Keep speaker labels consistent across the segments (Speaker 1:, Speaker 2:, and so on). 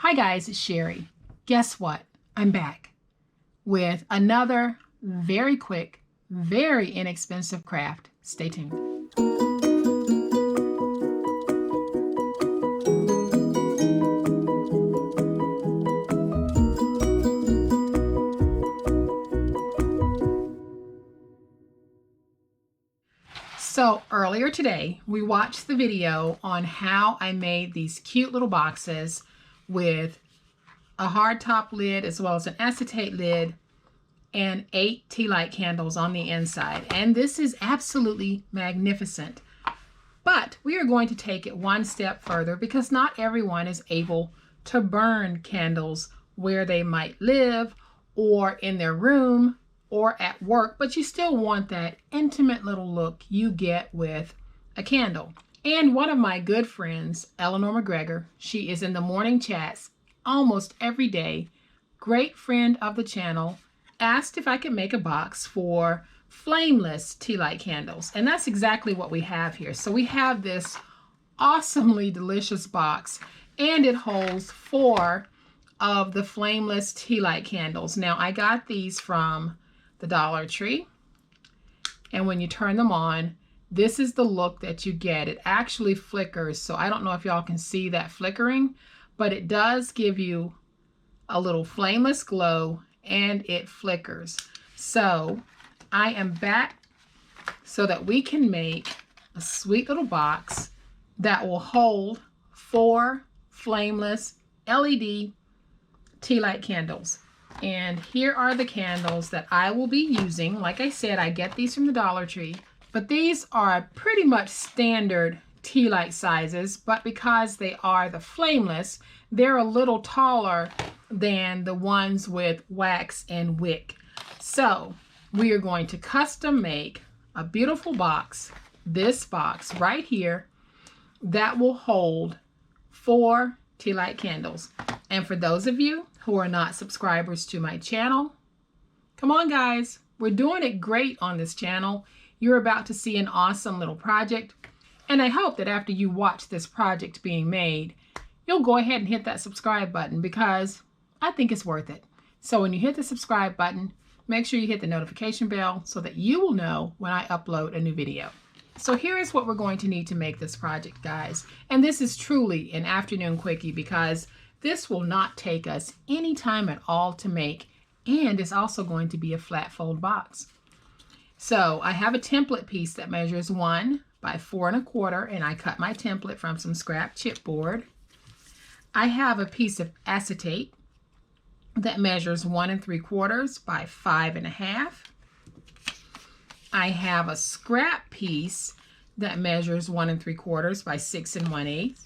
Speaker 1: Hi guys, it's Sherry. Guess what? I'm back with another very quick, very inexpensive craft. Stay tuned. So earlier today, we watched the video on how I made these cute little boxes with a hard top lid as well as an acetate lid and 8 tea light candles on the inside. And this is absolutely magnificent. But we are going to take it one step further because not everyone is able to burn candles where they might live or in their room or at work, but you still want that intimate little look you get with a candle. And one of my good friends, Eleanor McGregor, she is in the morning chats almost every day, great friend of the channel, asked if I could make a box for flameless tea light candles. And that's exactly what we have here. So we have this awesomely delicious box and it holds 4 of the flameless tea light candles. Now I got these from the Dollar Tree, and when you turn them on, this is the look that you get. It actually flickers, so I don't know if y'all can see that flickering, but it does give you a little flameless glow and it flickers. So I am back so that we can make a sweet little box that will hold 4 flameless LED tea light candles. And here are the candles that I will be using. Like I said, I get these from the Dollar Tree, but these are pretty much standard tea light sizes, but because they are the flameless, they're a little taller than the ones with wax and wick. So we are going to custom make a beautiful box, this box right here, that will hold 4 tea light candles. And for those of you who are not subscribers to my channel, come on guys, we're doing it great on this channel. You're about to see an awesome little project. And I hope that after you watch this project being made, you'll go ahead and hit that subscribe button because I think it's worth it. So when you hit the subscribe button, make sure you hit the notification bell so that you will know when I upload a new video. So here is what we're going to need to make this project, guys. And this is truly an afternoon quickie because this will not take us any time at all to make, and it's also going to be a flat fold box. So I have a template piece that measures 1 by 4 1/4, and I cut my template from some scrap chipboard. I have a piece of acetate that measures 1 3/4 by 5 1/2. I have a scrap piece that measures 1 3/4 by 6 1/8.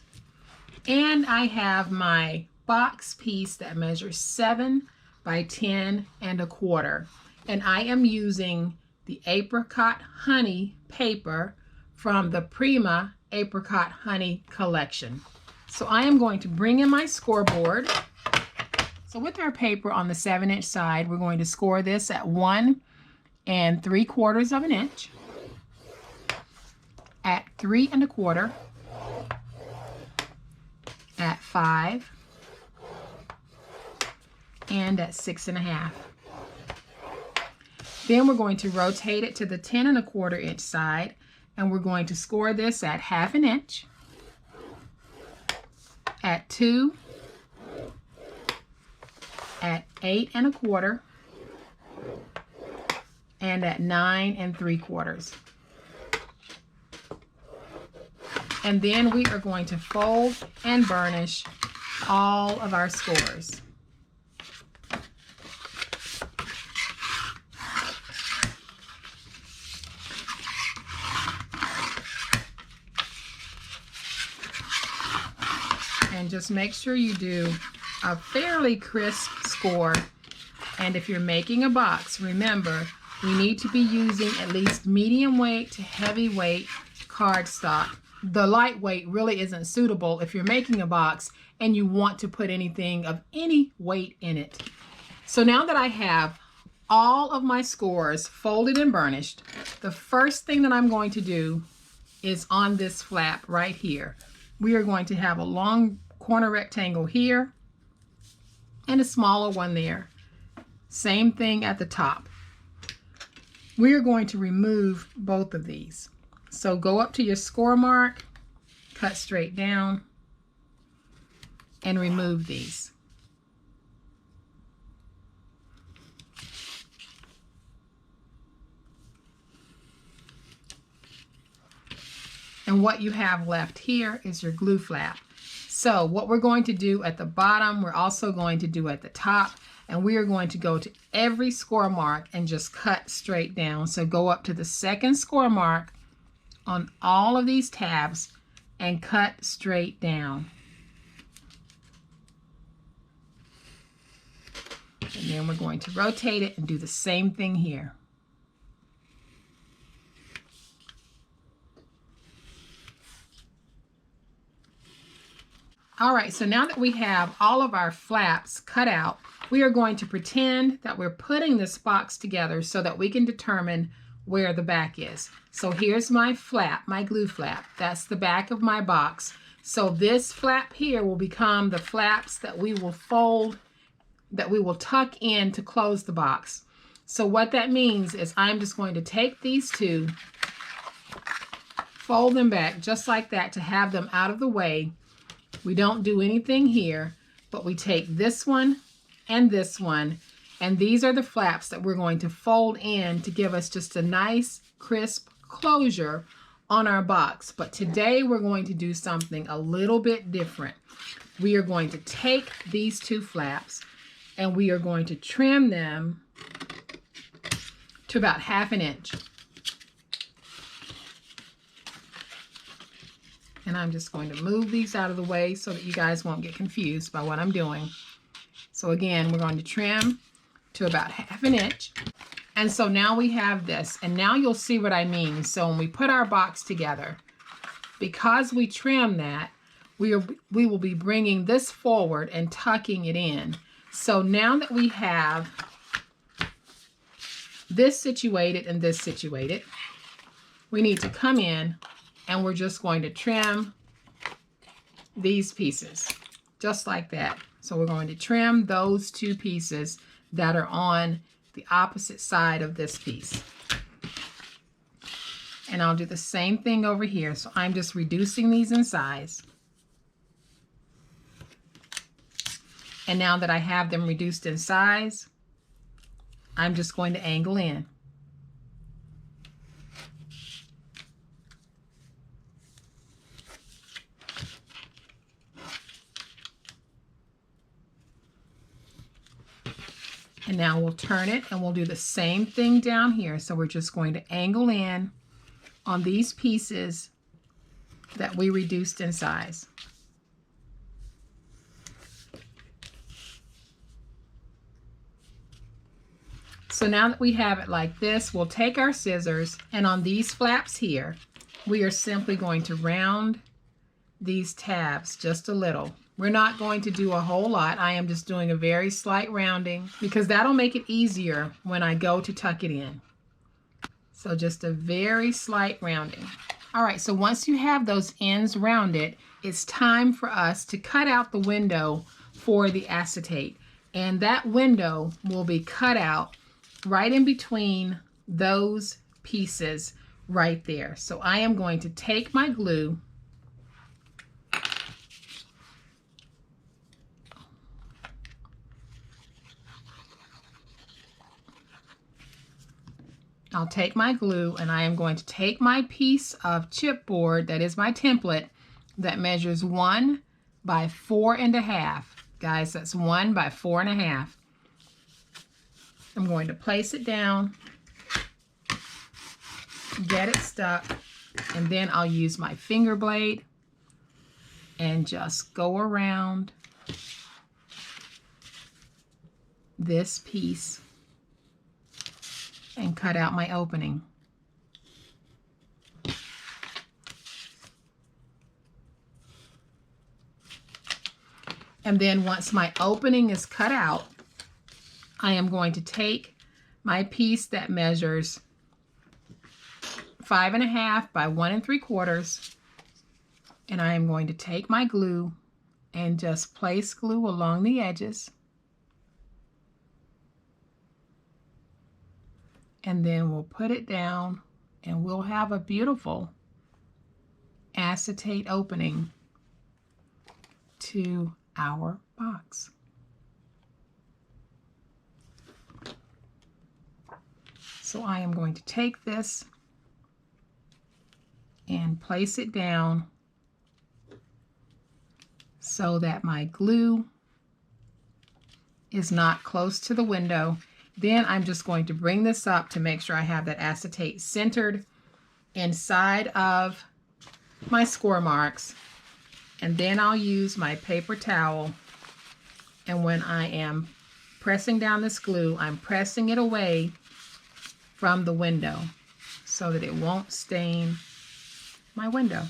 Speaker 1: And I have my box piece that measures 7 by 10 1/4. And I am using the apricot honey paper from the Prima Apricot Honey collection. So I am going to bring in my scoreboard. So with our paper on the 7-inch side, we're going to score this at 1 3/4 inch, at 3 1/4, at 5, and at 6 1/2. Then we're going to rotate it to the 10 1/4 inch side, and we're going to score this at 1/2 inch, at 2, at 8 1/4, and at 9 3/4. And then we are going to fold and burnish all of our scores. And just make sure you do a fairly crisp score. And if you're making a box, remember, we need to be using at least medium weight to heavy weight cardstock. The lightweight really isn't suitable if you're making a box and you want to put anything of any weight in it. So now that I have all of my scores folded and burnished, the first thing that I'm going to do is on this flap right here. We are going to have a long corner rectangle here and a smaller one there. Same thing at the top. We are going to remove both of these. So go up to your score mark, cut straight down, and remove these. And what you have left here is your glue flap. So what we're going to do at the bottom, we're also going to do at the top, and we are going to go to every score mark and just cut straight down. So go up to the second score mark on all of these tabs and cut straight down. And then we're going to rotate it and do the same thing here. All right, so now that we have all of our flaps cut out, we are going to pretend that we're putting this box together so that we can determine where the back is. So here's my flap, my glue flap. That's the back of my box. So this flap here will become the flaps that we will fold, that we will tuck in to close the box. So what that means is I'm just going to take these two, fold them back just like that to have them out of the way. We don't do anything here, but we take this one, and these are the flaps that we're going to fold in to give us just a nice, crisp closure on our box. But today we're going to do something a little bit different. We are going to take these two flaps and we are going to trim them to about 1/2 inch. And I'm just going to move these out of the way so that you guys won't get confused by what I'm doing. So again, we're going to trim to about 1/2 inch. And so now we have this, and now you'll see what I mean. So when we put our box together, because we trim that, we will be bringing this forward and tucking it in. So now that we have this situated and this situated, we need to come in and we're just going to trim these pieces, just like that. So we're going to trim those two pieces that are on the opposite side of this piece. And I'll do the same thing over here. So I'm just reducing these in size. And now that I have them reduced in size, I'm just going to angle in. And now we'll turn it and we'll do the same thing down here. So we're just going to angle in on these pieces that we reduced in size. So now that we have it like this, we'll take our scissors, and on these flaps here, we are simply going to round these tabs just a little. We're not going to do a whole lot. I am just doing a very slight rounding because that'll make it easier when I go to tuck it in. So just a very slight rounding. All right, so once you have those ends rounded, it's time for us to cut out the window for the acetate. And that window will be cut out right in between those pieces right there. So I am going to take my glue, I'll take my glue and I am going to take my piece of chipboard that is my template that measures 1 by 4.5. Guys, that's 1 by 4.5. I'm going to place it down, get it stuck, and then I'll use my finger blade and just go around this piece and cut out my opening. And then once my opening is cut out, I am going to take my piece that measures 5.5 by 1 3/4, and I am going to take my glue and just place glue along the edges. and then we'll put it down and we'll have a beautiful acetate opening to our box. So I am going to take this and place it down so that my glue is not close to the window. Then I'm just going to bring this up to make sure I have that acetate centered inside of my score marks. And then I'll use my paper towel. And when I am pressing down this glue, I'm pressing it away from the window so that it won't stain my window.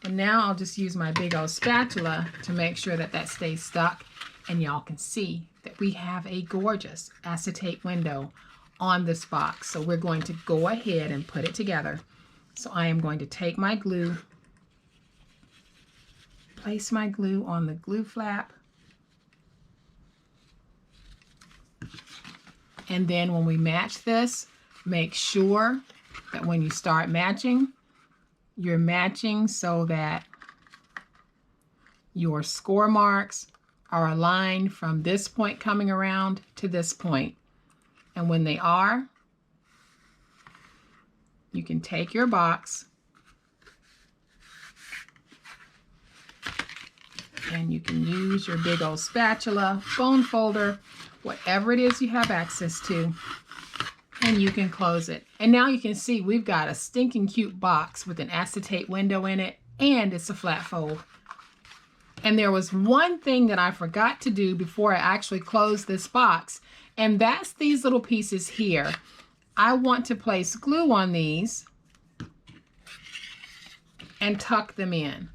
Speaker 1: And now I'll just use my big old spatula to make sure that that stays stuck. And y'all can see that we have a gorgeous acetate window on this box. So we're going to go ahead and put it together. So I am going to take my glue, place my glue on the glue flap, and then when we match this, make sure that when you start matching, you're matching so that your score marks are aligned from this point coming around to this point. And when they are, you can take your box and you can use your big old spatula, bone folder, whatever it is you have access to, and you can close it. And now you can see we've got a stinking cute box with an acetate window in it, and it's a flat fold. And there was one thing that I forgot to do before I actually closed this box, and that's these little pieces here. I want to place glue on these and tuck them in.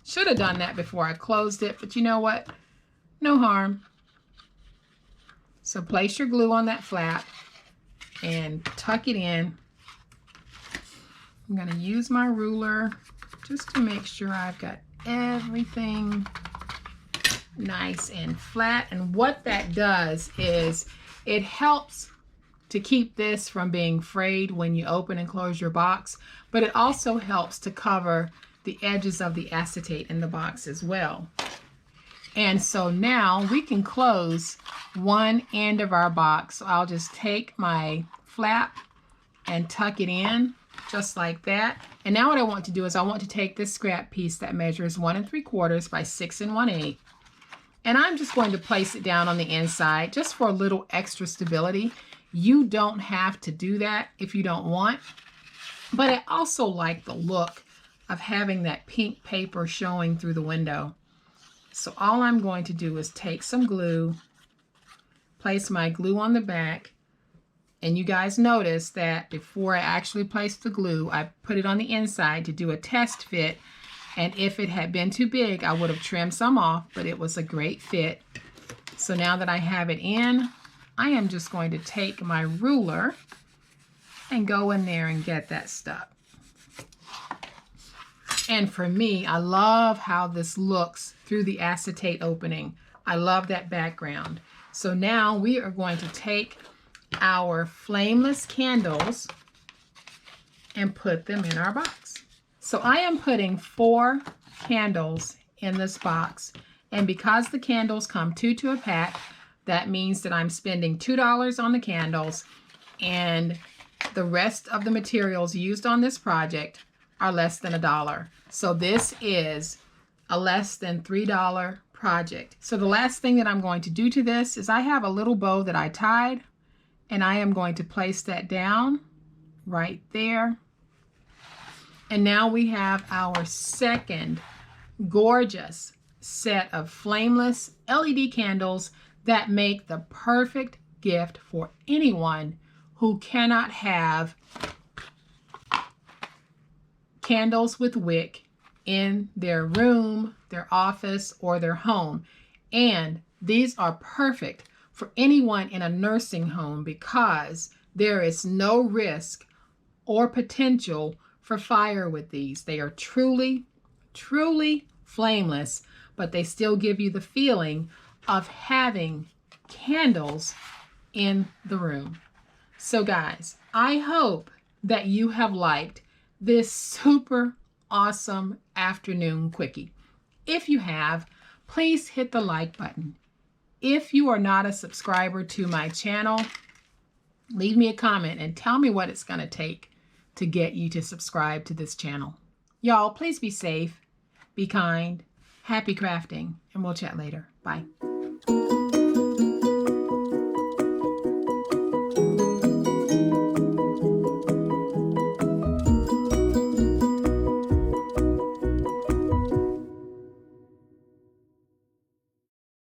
Speaker 1: Should have done that before I closed it, but you know what? No harm. So place your glue on that flap and tuck it in. I'm going to use my ruler just to make sure I've got everything nice and flat. And what that does is it helps to keep this from being frayed when you open and close your box, but it also helps to cover the edges of the acetate in the box as well. And so now we can close one end of our box. So I'll just take my flap and tuck it in just like that. And now what I want to do is I want to take this scrap piece that measures 1 3/4 by 6 1/8. And I'm just going to place it down on the inside just for a little extra stability. You don't have to do that if you don't want. But I also like the look of having that pink paper showing through the window. So all I'm going to do is take some glue, place my glue on the back, and you guys notice that before I actually placed the glue, I put it on the inside to do a test fit, and if it had been too big, I would have trimmed some off, but it was a great fit. So now that I have it in, I am just going to take my ruler and go in there and get that stuck. And for me, I love how this looks through the acetate opening. I love that background. So now we are going to take our flameless candles and put them in our box. So I am putting 4 candles in this box. And because the candles come 2 to a pack, that means that I'm spending $2 on the candles, and the rest of the materials used on this project are less than $1. So this is a less than $3 project. So the last thing that I'm going to do to this is I have a little bow that I tied, and I am going to place that down right there. And now we have our second gorgeous set of flameless LED candles that make the perfect gift for anyone who cannot have candles with wick in their room, their office, or their home. And these are perfect for anyone in a nursing home because there is no risk or potential for fire with these. They are truly, truly flameless, but they still give you the feeling of having candles in the room. So guys, I hope that you have liked this super awesome afternoon quickie. If you have, please hit the like button. If you are not a subscriber to my channel, leave me a comment and tell me what it's going to take to get you to subscribe to this channel. Y'all, please be safe, be kind, happy crafting, and we'll chat later. Bye.